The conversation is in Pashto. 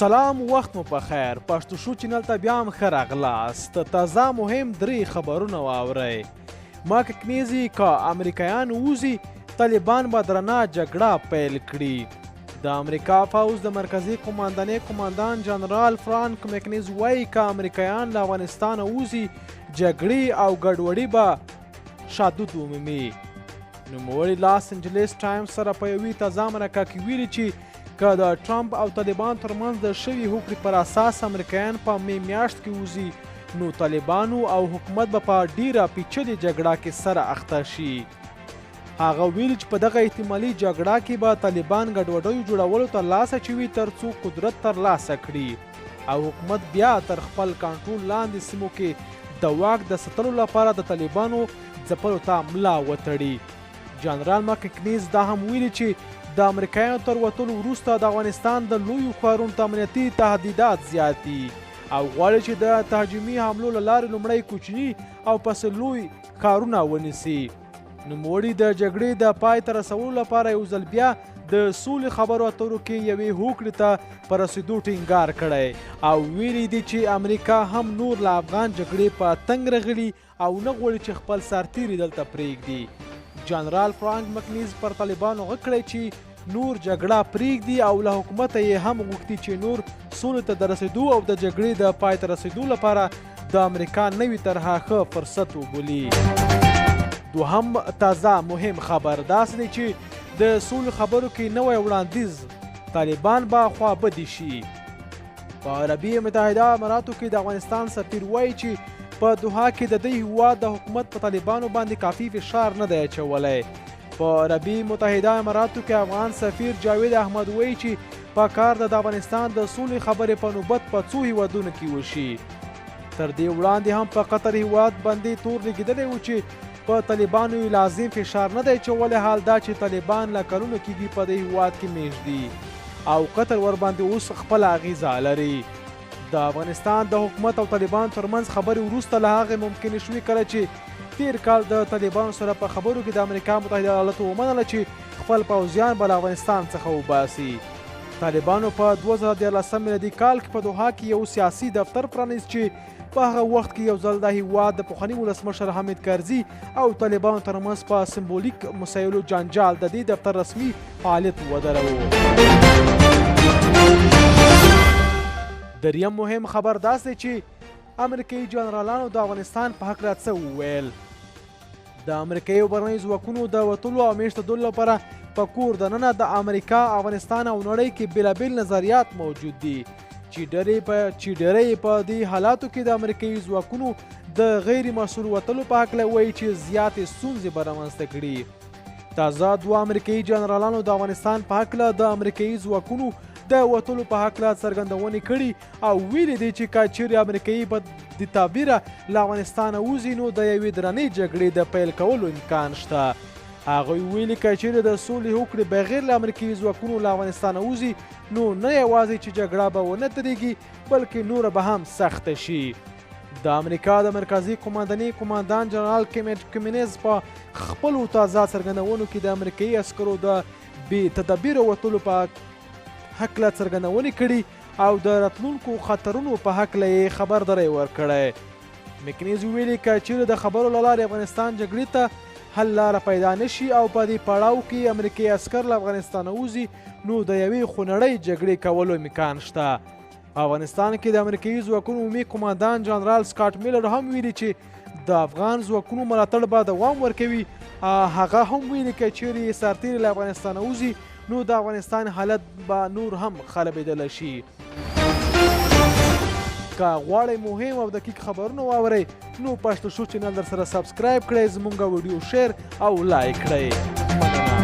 سلام، وخت مو په خیر. پښتو شو چینل ته بیا هم ښه راغلاست. تازه مهم 3 خبرونه واورئ. ماکنیزي که امریکایان ووځي طالبان به درنه جګړه پیل کړي. د امریکا پوځ د مرکزي قماندانۍ قماندان جنرال فرانک مکنیز وایي که امریکایان له افغانستانه ووځي جګړې او ګډوډي به شدود ومومي. نوموړي لاس انجلیس ټایمز سره په یوې تازه مرکه کې ویلي چې که د ټرمپ او طالبان ترمنځ د شوي هوکړې پر اساس امریکایان په مې میاشت کې وځي نو طالبانو او حکومت به په ډیره پیچلې جګړه کې سره اخته شي. هغه ویلي چې په دغه احتمالي جګړه کې به طالبان ګډوډیو جوړولو ته لاس اچوي تر څو قدرت ترلاسه کړي او حکومت بیا تر خپل کنټرول لاندې سیمو کې د واک د ساتلو لپاره د طالبانو ځپلو ته ملا وتړي. جنرال مکنیز دا هم ویلي چې د امریکایانو تر وتلو وروسته د افغانستان د لویو ښارونو ته امنیتي تهدیدات زیات دي او غواړي چې د تهاجمي حملو له لارې لومړی کوچني او پسې لوی ښارونه ونیسي. نوموړي د جګړې د پای ته رسولو لپاره یو ځل بیا د سولې خبرو اترو کې یوې هوکړې ته په رسېدو ټینګار کړی او ویلي دي چې امریکا هم نور له افغان جګړې په تنګ رغلي او نه غواړي چې خپل سرتیري دلته پرېږدي. جنرال فرانک مکنیز پر طالبانو غږ کړی چې نور جګړه پرېږدي او له حکومته یې هم غوښتي چې نور سولې ته د رسېدو او د جګړې د پای ته رسېدو لپاره د امریکا نوې طرحه ښه فرصت وبولي. دوهم تازه مهم خبر داسې دی چې د سولې خبرو کې نوی وړاندیز طالبان به خوابدي شي. په عربي متحده اماراتو کې د افغانستان سفیر وایي چې په دوحه کې د دې هیواد د حکومت په طالبانو باندې کافي فشار نه دی اچولی. په عربي متحده اماراتو کې افغان سفیر جاوید احمد وایي چې په کار د افغانستان د سولې خبرې په نوبت په څو هیوادونو کې وشي. تر دې وړاندې هم په قطر هیواد باندې تور لګېدلی و چې په طالبانو یې لازم فشار نه دی اچولی. حال دا چې طالبان له کلونو کېږي په دې هیواد کې میشت دي او قطر ورباندې اوس خپله اغیزه لري. د افغانستان د حکومت او طالبان ترمنځ خبرې وروسته له هغې ممکنې شوې کله چې تیر کال د طالبانو سره په خبرو کې د امریکا متحده ایالاتو ومنله چې خپل پوځیان به له افغانستان څخه وباسي. طالبانو په 2013 میلادي کال کې په دوحه کې یو سیاسي دفتر پرانیست چې په هغه وخت کې یو ځل د هیواد د پخواني ولسمشر حامد کرزي او طالبانو ترمنځ په سمبولیک مسایلو جنجال د دې دفتر رسمي فعالیت ودروه. دریم مهم خبر داسې دی چې امریکایي جنرالانو د افغانستان په هکله څه وویل. د امریکایي بهرنیو ځواکونو د وتلو او میشتېدلو لپاره په کور دننه د امریکا، افغانستان او نړۍ کې بېلابېل نظریات موجود دي چې ډېری په دې حالاتو کې د امریکایي ځواکونو د غیر مسؤل وتلو په هکله وایي چې زیاتې ستونزې به رامنځته کړي. تازه 2 امریکایي جنرالانو د افغانستان په هکله د امریکایي ځواکونو د وتلو په هکله څرګندونې کړي او ویلي دي چې که چیرې امریکایي په دې تعبیره له افغانستانه وځي نو د یوې درنې جګړې د پیل کولو امکان شته. هغوی ویلي که چیرې د سولې هوکړې بغیر له امریکایي ځواکونو له افغانستانه وځي نو نه یوازې چې جګړه به ونه درېږي بلکې نوره به هم سخته شي. د امریکا د مرکزي قماندانۍ قماندان جنرال کمیونز په خپلو تازه څرګندونو کې د امریکایي عسکرو د بې تدبیره وتلو په هکله څرګندونې کړي او د راتلونکو خطرونو په هکله یې خبرداری ورکړی. مکنیز ویلي که چیرې د خبرو له لارې افغانستان جګړې ته حل لاره پیدا نه شي او په دې پړاو کې امریکایي عسکر له افغانستانه وځي نو د یوې خونړۍ جګړې کولو امکان شته. په افغانستان کې د امریکایي ځواکونو عمومي قماندان جنرال سکاټ میلر هم ویلي چې د افغان ځواکونو ملاتړ به دوام ورکوي. هغه هم ویلي که چیرې سرتیري له افغانستانه وځي نو د افغانستان حالت به نور هم خرابېدلی شي. که غواړئ مهم او دقیق خبرونه واورئ نو پښتو شو چینل در سره سبسکرایب کړئ، زمونږ ویډیو شیر او لایک کړئ. مننه.